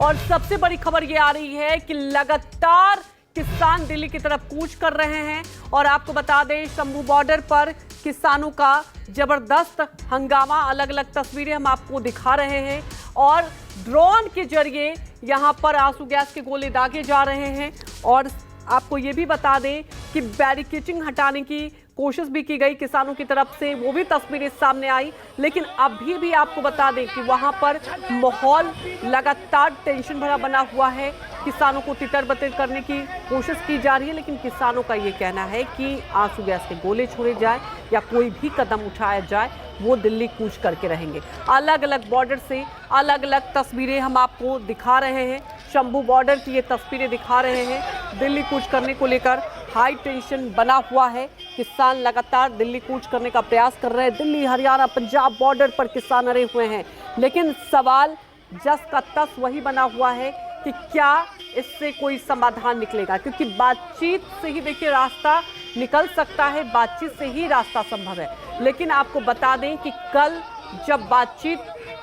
और सबसे बड़ी खबर ये आ रही है कि लगातार किसान दिल्ली की तरफ कूच कर रहे हैं। और आपको बता दें, शंभू बॉर्डर पर किसानों का जबरदस्त हंगामा, अलग अलग तस्वीरें हम आपको दिखा रहे हैं। और ड्रोन के जरिए यहां पर आंसू गैस के गोले दागे जा रहे हैं। और आपको ये भी बता दें कि बैरिकेडिंग हटाने की कोशिश भी की गई किसानों की तरफ से, वो भी तस्वीरें सामने आई। लेकिन अभी भी आपको बता दें कि वहां पर माहौल लगातार टेंशन भरा बना हुआ है। किसानों को तितर बितर करने की कोशिश की जा रही है, लेकिन किसानों का ये कहना है कि आंसू गैस के गोले छोड़े जाए या कोई भी कदम उठाया जाए, वो दिल्ली कूच करके रहेंगे। अलग अलग बॉर्डर से अलग अलग तस्वीरें हम आपको दिखा रहे हैं। शंभू बॉर्डर की ये तस्वीरें दिखा रहे हैं। दिल्ली कूच करने को लेकर हाई टेंशन बना हुआ है। किसान लगातार दिल्ली कूच करने का प्रयास कर रहे हैं। दिल्ली, हरियाणा, पंजाब बॉर्डर पर किसान अड़े हुए हैं। लेकिन सवाल जस का तस वही बना हुआ है कि क्या इससे कोई समाधान निकलेगा, क्योंकि बातचीत से ही देखिए रास्ता निकल सकता है, बातचीत से ही रास्ता संभव है। लेकिन आपको बता दें कि कल जब बातचीत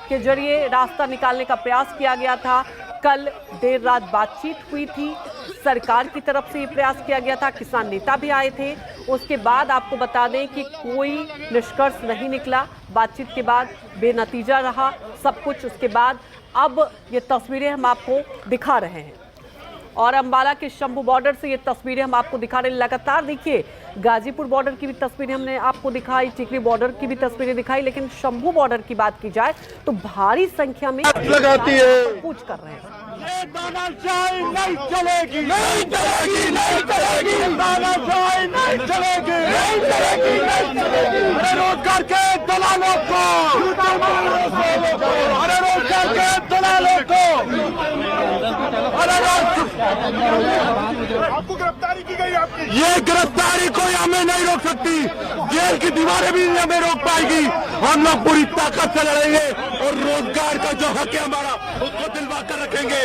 के जरिए रास्ता निकालने का प्रयास किया गया था, कल देर रात बातचीत हुई थी, सरकार की तरफ से ये प्रयास किया गया था, किसान नेता भी आए थे। उसके बाद आपको बता दें कि कोई निष्कर्ष नहीं निकला, बातचीत के बाद बेनतीजा रहा सब कुछ। उसके बाद अब ये तस्वीरें हम आपको दिखा रहे हैं। और अंबाला के शंभू बॉर्डर से ये तस्वीरें हम आपको दिखा रहे हैं। लगातार देखिए, गाजीपुर बॉर्डर की भी तस्वीरें हमने आपको दिखाई, टिकरी बॉर्डर की भी तस्वीरें दिखाई, लेकिन शंभू बॉर्डर की बात की जाए तो भारी संख्या में लगाती है, कूच कर रहे हैं। ये तानाशाही नहीं चलेगी, नहीं चलेगी, नहीं चलेगी, तानाशाही नहीं चलेगी, नहीं चलेगी, नहीं चलेगी। अरे रोजगार के दलालों को, अरे रोजगार के दलालों को, अरे आपको गिरफ्तारी की गई, आपकी ये गिरफ्तारी कोई हमें नहीं रोक सकती। जेल की दीवारें भी हमें रोक पाएगी। हम लोग पूरी ताकत से लड़ेंगे और रोजगार का जो हक है हमारा, उसको दिलवा कर रखेंगे।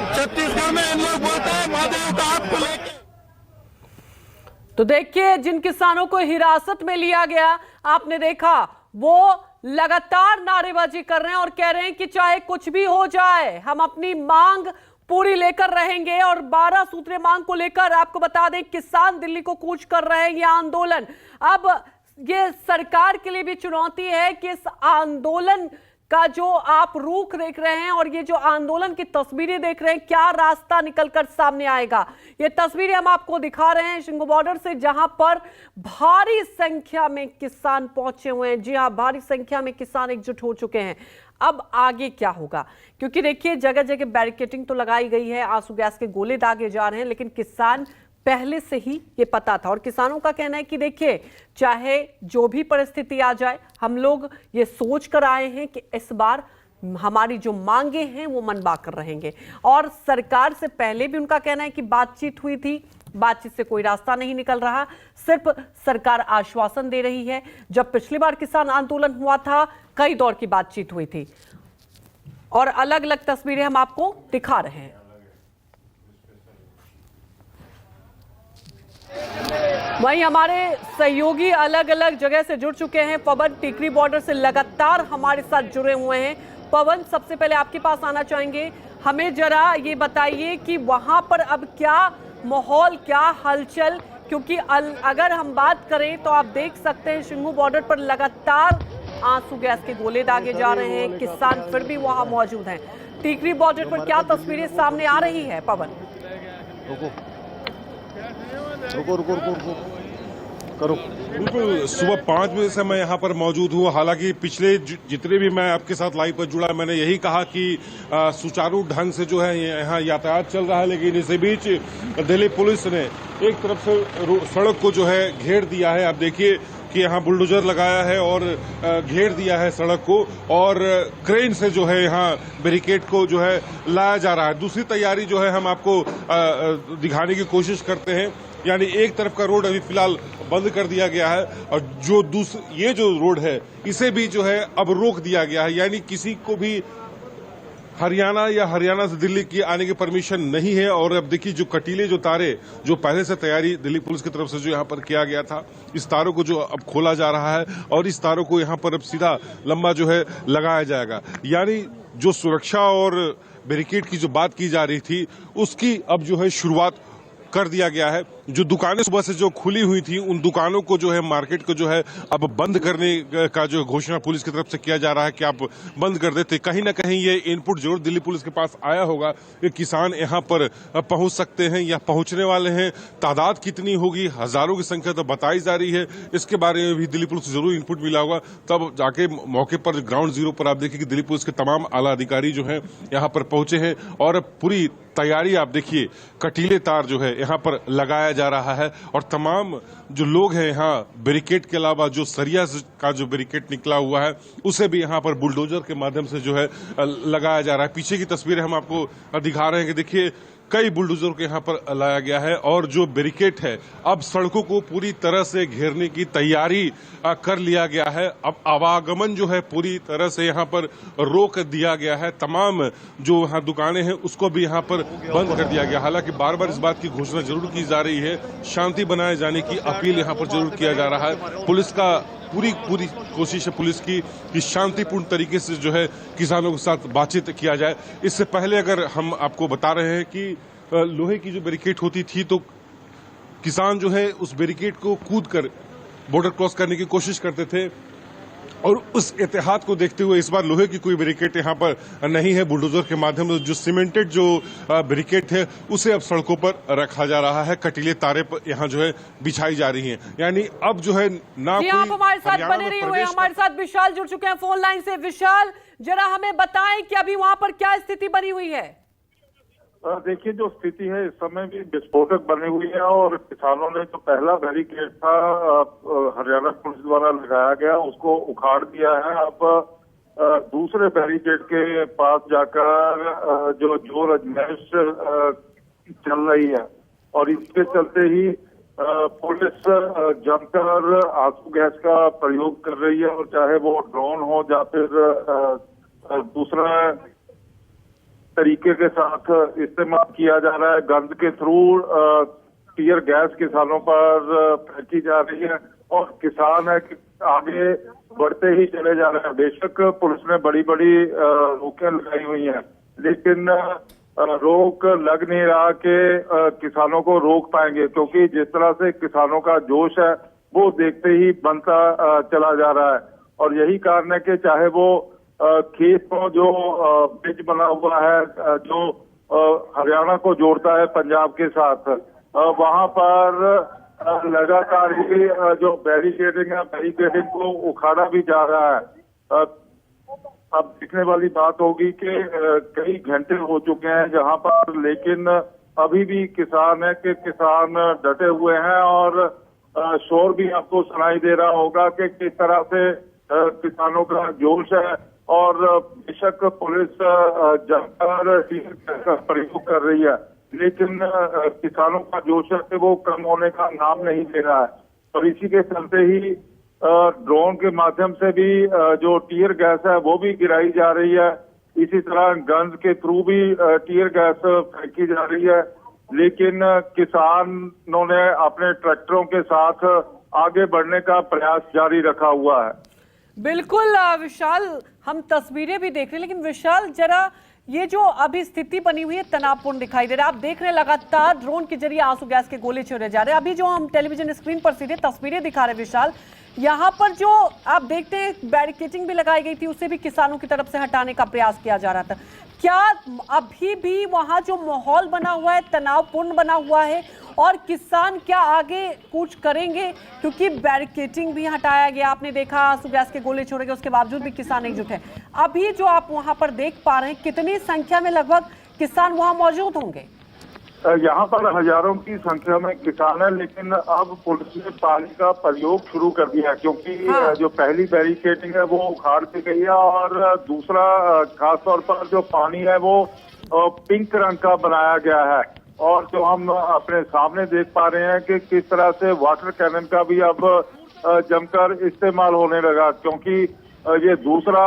छत्तीसगढ़ में हम लोग बोलते हैं महादेव का आपको लेके। तो देखिए, जिन किसानों को हिरासत में लिया गया, आपने देखा वो लगातार नारेबाजी कर रहे हैं और कह रहे हैं कि चाहे कुछ भी हो जाए, हम अपनी मांग पूरी लेकर रहेंगे। और 12 सूत्रीय मांग को लेकर आपको बता दें, किसान दिल्ली को कूच कर रहे हैं। ये आंदोलन अब ये सरकार के लिए भी चुनौती है कि इस आंदोलन का जो आप रुख देख रहे हैं और ये जो आंदोलन की तस्वीरें देख रहे हैं, क्या रास्ता निकलकर सामने आएगा। ये तस्वीरें हम आपको दिखा रहे हैं शंभू बॉर्डर से, जहां पर भारी संख्या में किसान पहुंचे हुए हैं। जी हां, भारी संख्या में किसान एकजुट हो चुके हैं। अब आगे क्या होगा, क्योंकि देखिए जगह जगह बैरिकेडिंग तो लगाई गई है, आंसू गैस के गोले दागे जा रहे हैं, लेकिन किसान पहले से ही ये पता था। और किसानों का कहना है कि देखिए, चाहे जो भी परिस्थिति आ जाए, हम लोग ये सोच कर आए हैं कि इस बार हमारी जो मांगे हैं वो मनवा कर रहेंगे। और सरकार से पहले भी उनका कहना है कि बातचीत हुई थी, बातचीत से कोई रास्ता नहीं निकल रहा, सिर्फ सरकार आश्वासन दे रही है। जब पिछली बार किसान आंदोलन हुआ था, कई दौर की बातचीत हुई थी। और अलग अलग तस्वीरें हम आपको दिखा रहे हैं। वहीं हमारे सहयोगी अलग अलग जगह से जुड़ चुके हैं। पवन टिकरी बॉर्डर से लगातार हमारे साथ जुड़े हुए हैं। पवन, सबसे पहले आपके पास आना चाहेंगे, हमें जरा ये बताइए कि वहां पर अब क्या माहौल, क्या हलचल, क्योंकि अगर हम बात करें तो आप देख सकते हैं शंभू बॉर्डर पर लगातार आंसू गैस के गोले दागे जा रहे हैं, किसान फिर भी वहां मौजूद हैं। टिकरी बॉर्डर पर क्या तस्वीरें सामने आ रही है पवन? रुको करो। बिल्कुल, सुबह 5 बजे से मैं यहाँ पर मौजूद हूँ। हालांकि पिछले जितने भी मैं आपके साथ लाइव पर जुड़ा, मैंने यही कहा कि सुचारू ढंग से जो है यहाँ यातायात चल रहा है, लेकिन इसी बीच दिल्ली पुलिस ने एक तरफ से सड़क को जो है घेर दिया है। आप देखिए कि यहाँ बुलडोजर लगाया है और घेर दिया है सड़क को, और क्रेन से जो है यहाँ बैरिकेड को जो है लाया जा रहा है। दूसरी तैयारी जो है हम आपको दिखाने की कोशिश करते हैं। यानी एक तरफ का रोड अभी फिलहाल बंद कर दिया गया है, और ये जो रोड है इसे भी जो है अब रोक दिया गया है। यानी किसी को भी हरियाणा या हरियाणा से दिल्ली की आने की परमिशन नहीं है। और अब देखिए, जो कटीले जो तारे जो पहले से तैयारी दिल्ली पुलिस की तरफ से जो यहाँ पर किया गया था, इस तारों को जो अब खोला जा रहा है और इस तारों को यहाँ पर अब सीधा लंबा जो है लगाया जाएगा। यानी जो सुरक्षा और बैरिकेड की जो बात की जा रही थी उसकी अब जो है शुरुआत कर दिया गया है। जो दुकानें सुबह से जो खुली हुई थी उन दुकानों को जो है मार्केट को जो है अब बंद करने का जो घोषणा पुलिस की तरफ से किया जा रहा है कि आप बंद कर देते। कहीं ना कहीं ये इनपुट जरूर दिल्ली पुलिस के पास आया होगा कि किसान यहाँ पर पहुंच सकते हैं या पहुंचने वाले हैं। तादाद कितनी होगी, हजारों की संख्या तो बताई जा रही है, इसके बारे में भी दिल्ली पुलिस से जरूर इनपुट मिला होगा। तब जाके मौके पर ग्राउंड जीरो पर आप देखिए कि दिल्ली पुलिस के तमाम आला अधिकारी जो है यहाँ पर पहुंचे हैं और पूरी तैयारी आप देखिए, कटीले तार जो है यहाँ पर लगाया जा रहा है और तमाम जो लोग हैं यहाँ बैरिकेड के अलावा जो सरिया का जो बैरिकेड निकला हुआ है उसे भी यहाँ पर बुलडोजर के माध्यम से जो है लगाया जा रहा है। पीछे की तस्वीरें हम आपको दिखा रहे हैं कि देखिए कई बुलडोजर को यहाँ पर लाया गया है और जो बैरिकेड है अब सड़कों को पूरी तरह से घेरने की तैयारी कर लिया गया है। अब आवागमन जो है पूरी तरह से यहाँ पर रोक दिया गया है। तमाम जो यहाँ दुकानें हैं उसको भी यहाँ पर बंद कर दिया गया। हालांकि बार बार इस बात की घोषणा जरूर की जा रही है, शांति बनाए जाने की अपील यहाँ पर जरूर किया जा रहा है। पुलिस का पूरी कोशिश है पुलिस की कि शांतिपूर्ण तरीके से जो है किसानों के साथ बातचीत किया जाए। इससे पहले अगर हम आपको बता रहे हैं कि लोहे की जो बैरिकेड होती थी तो किसान जो है उस बैरिकेड को कूद कर बॉर्डर क्रॉस करने की कोशिश करते थे और उस एहतियात को देखते हुए इस बार लोहे की कोई बैरिकेड यहाँ पर नहीं है। बुलडोजर के माध्यम से जो सीमेंटेड जो बैरिकेड है उसे अब सड़कों पर रखा जा रहा है। कटीले तारे पर यहाँ जो है बिछाई जा रही हैं। यानी अब जो है ना कोई आप हमारे साथ बने रही हुए, हमारे साथ विशाल जुड़ चुके हैं फोन लाइन से। विशाल, जरा हमें बताएं कि अभी वहां पर क्या स्थिति बनी हुई है। देखिए, जो स्थिति है इस समय भी विस्फोटक बनी हुई है और किसानों ने जो पहला बैरिकेड था हरियाणा पुलिस द्वारा लगाया गया उसको उखाड़ दिया है। अब दूसरे बैरिकेड के पास जाकर जो जोर अजमाइश चल रही है और इसके चलते ही पुलिस जमकर आंसू गैस का प्रयोग कर रही है और चाहे वो ड्रोन हो या फिर दूसरा तरीके के साथ इस्तेमाल किया जा रहा है। गंद के थ्रू टीयर गैस किसानों पर फेंकी जा रही है और किसान है कि आगे बढ़ते ही चले जा रहे हैं। बेशक पुलिस ने बड़ी बड़ी रोकें लगाई हुई हैं लेकिन रोक लग नहीं रहा कि किसानों को रोक पाएंगे, क्योंकि जिस तरह से किसानों का जोश है वो देखते ही बनता चला जा रहा है। और यही कारण है कि चाहे वो खेत को जो ब्रिज बना हुआ है जो हरियाणा को जोड़ता है पंजाब के साथ, वहां पर लगातार ही जो बैरिकेडिंग है बैरिकेडिंग को उखाड़ा भी जा रहा है। अब देखने वाली बात होगी कि कई घंटे हो चुके हैं जहां पर, लेकिन अभी भी किसान है कि किसान डटे हुए हैं और शोर भी आपको सुनाई दे रहा होगा कि किस तरह से किसानों का जोश है। और बेशक पुलिस जमकर टीयर का प्रयोग कर रही है लेकिन किसानों का जोश है कि वो कम होने का नाम नहीं ले रहा है और इसी के चलते ही ड्रोन के माध्यम से भी जो टीयर गैस है वो भी गिराई जा रही है। इसी तरह गंज के थ्रू भी टीयर गैस फेंकी जा रही है, लेकिन किसानों ने अपने ट्रैक्टरों के साथ आगे बढ़ने का प्रयास जारी रखा हुआ है। बिल्कुल विशाल, हम तस्वीरें भी देख रहे हैं, लेकिन विशाल जरा ये जो अभी स्थिति बनी हुई है तनावपूर्ण दिखाई दे रहा है। आप देख रहे हैं लगातार ड्रोन के जरिए आंसू गैस के गोले छोड़े जा रहे हैं। अभी जो हम टेलीविजन स्क्रीन पर सीधे तस्वीरें दिखा रहे हैं विशाल, यहाँ पर जो आप देखते हैं बैरिकेडिंग भी लगाई गई थी उसे भी किसानों की तरफ से हटाने का प्रयास किया जा रहा था। क्या अभी भी वहां जो माहौल बना हुआ है तनावपूर्ण बना हुआ है और किसान क्या आगे कूच करेंगे, क्योंकि बैरिकेडिंग भी हटाया गया, आपने देखा आंसू गैस के गोले छोड़े गए, उसके बावजूद भी किसान एकजुट है। अभी जो आप वहां पर देख पा रहे हैं कितनी संख्या में लगभग किसान वहां मौजूद होंगे? यहाँ पर हजारों की संख्या में किसान है, लेकिन अब पुलिस ने पानी का प्रयोग शुरू कर दिया क्योंकि जो पहली बैरिकेडिंग है वो उखाड़ दी गई है और दूसरा खासतौर पर जो पानी है वो पिंक रंग का बनाया गया है। और जो हम अपने सामने देख पा रहे हैं कि किस तरह से वाटर कैनन का भी अब जमकर इस्तेमाल होने लगा, क्योंकि ये दूसरा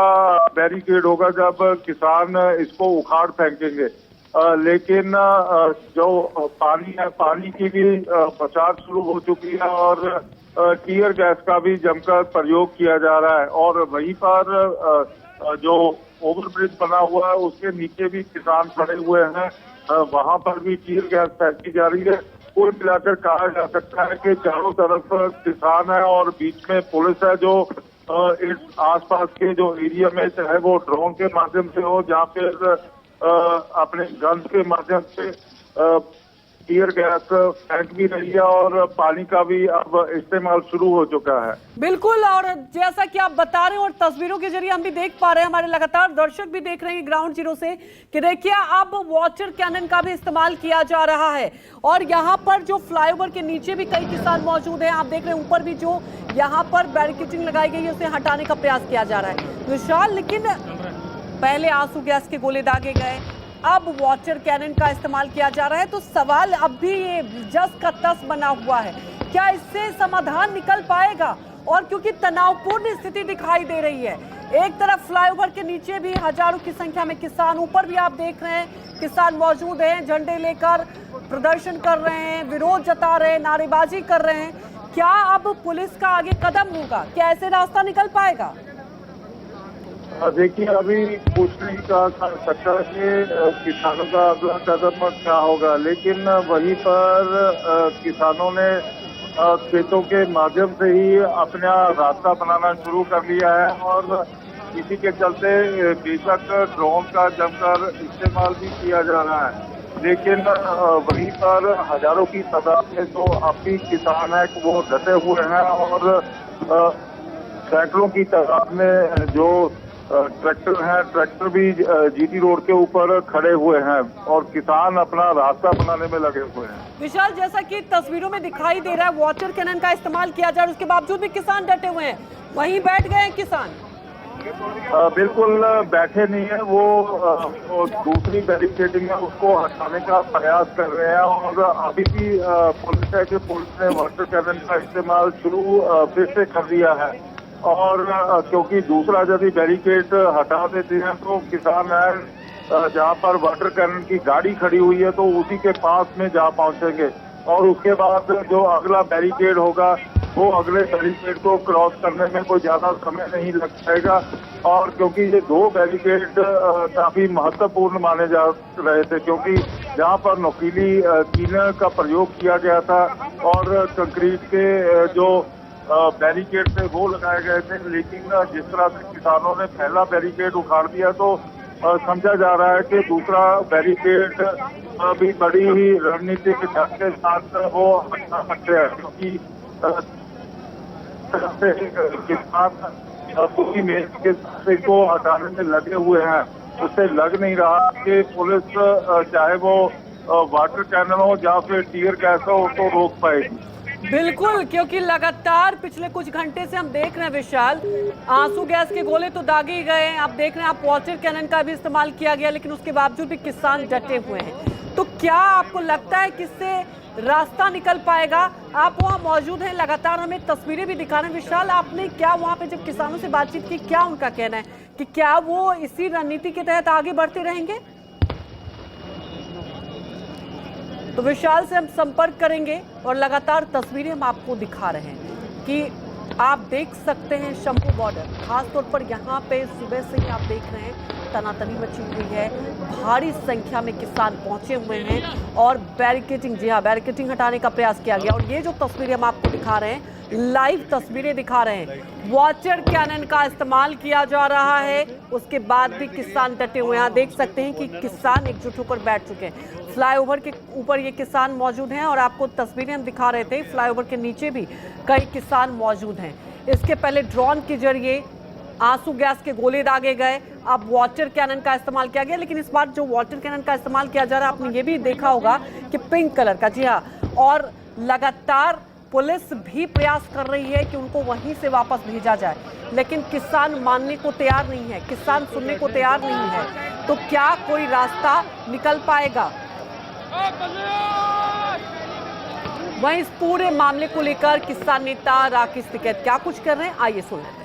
बैरिकेड होगा जब किसान इसको उखाड़ फेंकेंगे। लेकिन जो पानी है पानी की भी बचाव शुरू हो चुकी है और टीयर गैस का भी जमकर प्रयोग किया जा रहा है। और वहीं पर जो ओवरब्रिज बना हुआ है उसके नीचे भी किसान खड़े हुए हैं, वहां पर भी टीयर गैस फेंकी जा रही है। कुल मिलाकर कहा जा सकता है कि चारों तरफ किसान है और बीच में पुलिस है जो इस आसपास के जो एरिया में चाहे वो ड्रोन के माध्यम से हो या फिर अपने गन्स के माध्यम से टीयर गैस फेंक भी रही है और पानी का भी अब इस्तेमाल शुरू हो चुका है। बिल्कुल, और जैसा कि आप बता रहे हैं और तस्वीरों के जरिए हम भी देख पा रहे हैं, हमारे लगातार दर्शक भी देख रहे हैं ग्राउंड जीरो से कि देखिए अब वाटर कैनन का भी इस्तेमाल किया जा रहा है। और यहाँ पर जो फ्लाईओवर के नीचे भी कई किसान मौजूद हैं, आप देख रहे हैं ऊपर भी जो यहाँ पर बैरिकेडिंग लगाई गई है उसे हटाने का प्रयास किया जा रहा है विशाल। लेकिन पहले आंसू गैस के गोले दागे गए, अब वाटर कैनन का इस्तेमाल किया जा रहा है, तो सवाल अब भी ये जस का तस बना हुआ है, क्या इससे समाधान निकल पाएगा? और क्योंकि तनावपूर्ण स्थिति दिखाई दे रही है, एक तरफ फ्लाईओवर के नीचे भी हजारों की संख्या में किसान, ऊपर भी आप देख रहे हैं किसान मौजूद हैं, झंडे लेकर प्रदर्शन कर रहे हैं, विरोध जता रहे हैं, नारेबाजी कर रहे हैं। क्या अब पुलिस का आगे कदम होगा? क्या ऐसे रास्ता निकल पाएगा? देखिए, अभी कुछ नहीं कहा जा सकता कि किसानों का अगला कदम क्या होगा, लेकिन वहीं पर किसानों ने खेतों के माध्यम से ही अपना रास्ता बनाना शुरू कर लिया है और इसी के चलते बेशक ड्रोन का जमकर इस्तेमाल भी किया जा रहा है, लेकिन वहीं पर हजारों की तादाद में जो अब भी किसान है वो डटे हुए हैं और सैकड़ों की तादाद में जो ट्रैक्टर हैं, ट्रैक्टर भी जीटी रोड के ऊपर खड़े हुए हैं और किसान अपना रास्ता बनाने में लगे हुए हैं। विशाल, जैसा कि तस्वीरों में दिखाई दे रहा है वाटर कैनन का इस्तेमाल किया जा रहा है, उसके बावजूद भी किसान डटे हुए हैं, वहीं बैठ गए हैं किसान। बिल्कुल बैठे नहीं है, वो दूसरी बैरिकेडिंग है उसको हटाने का प्रयास कर रहे हैं और अभी भी पुलिस है कि पुलिस ने वाटर कैनन का इस्तेमाल शुरू फिर से कर दिया है और क्योंकि दूसरा यदि बैरिकेड हटा देते हैं तो किसान है जहाँ पर वाटर कैनन की गाड़ी खड़ी हुई है तो उसी के पास में जा पहुंचेंगे और उसके बाद जो अगला बैरिकेड होगा वो अगले बैरिकेड को क्रॉस करने में कोई ज्यादा समय नहीं लग पाएगा और क्योंकि ये दो बैरिकेड काफी महत्वपूर्ण माने जा रहे थे, क्योंकि जहाँ पर नुकीली कील का प्रयोग किया गया था और कंक्रीट के जो बैरिकेड थे वो लगाए गए थे, लेकिन जिस तरह से किसानों ने पहला बैरिकेड उखाड़ दिया तो समझा जा रहा है कि दूसरा बैरिकेड भी बड़ी ही रणनीतिक ढंग के साथ वो हटा सकते हैं, क्योंकि किसान पूरी मेहनत के साथ को हटाने में लगे हुए हैं, उससे लग नहीं रहा कि पुलिस चाहे वो वाटर कैनन हो या फिर टीयर गैस हो उसको रोक पाएगी। बिल्कुल, क्योंकि लगातार पिछले कुछ घंटे से हम देख रहे हैं विशाल, आंसू गैस के गोले तो दागे ही गए, आप देख रहे हैं आप वाटर कैनन का भी इस्तेमाल किया गया, लेकिन उसके बावजूद भी किसान डटे हुए हैं। तो क्या आपको लगता है कि इससे रास्ता निकल पाएगा? आप वहाँ मौजूद हैं, लगातार हमें तस्वीरें भी दिखा रहे हैं विशाल, आपने क्या वहाँ पे जब किसानों से बातचीत की, क्या उनका कहना है कि क्या वो इसी रणनीति के तहत आगे बढ़ते रहेंगे? तो विशाल से हम संपर्क करेंगे और लगातार तस्वीरें हम आपको दिखा रहे हैं कि आप देख सकते हैं शंभू बॉर्डर, खासतौर पर यहाँ पे सुबह से ही आप देख रहे हैं तनातनी मची हुई है, भारी संख्या में किसान पहुंचे हुए हैं और बैरिकेडिंग, जी हाँ, बैरिकेडिंग हटाने का प्रयास किया गया। और ये जो तस्वीरें हम आपको दिखा रहे हैं, लाइव तस्वीरें दिखा रहे हैं, वाटर कैनन का इस्तेमाल किया जा रहा है, उसके बाद भी किसान डटे हुए हैं। देख सकते हैं कि किसान एकजुट होकर बैठ चुके हैं। फ्लाईओवर के ऊपर ये किसान मौजूद हैं और आपको तस्वीरें हम दिखा रहे थे, फ्लाईओवर के नीचे भी कई किसान मौजूद हैं। इसके पहले ड्रोन के जरिए आंसू गैस के गोले दागे गए, अब वाटर कैनन का इस्तेमाल किया गया, लेकिन इस बार जो वाटर कैनन का इस्तेमाल किया जा रहा है, आपने ये भी देखा होगा कि पिंक कलर का, जी हाँ, और लगातार पुलिस भी प्रयास कर रही है कि उनको वहीं से वापस भेजा जाए, लेकिन किसान मानने को तैयार नहीं है, किसान सुनने को तैयार नहीं है। तो क्या कोई रास्ता निकल पाएगा? वहीं इस पूरे मामले को लेकर किसान नेता राकेश टिकैत क्या कुछ कर रहे हैं, आइए सुनें।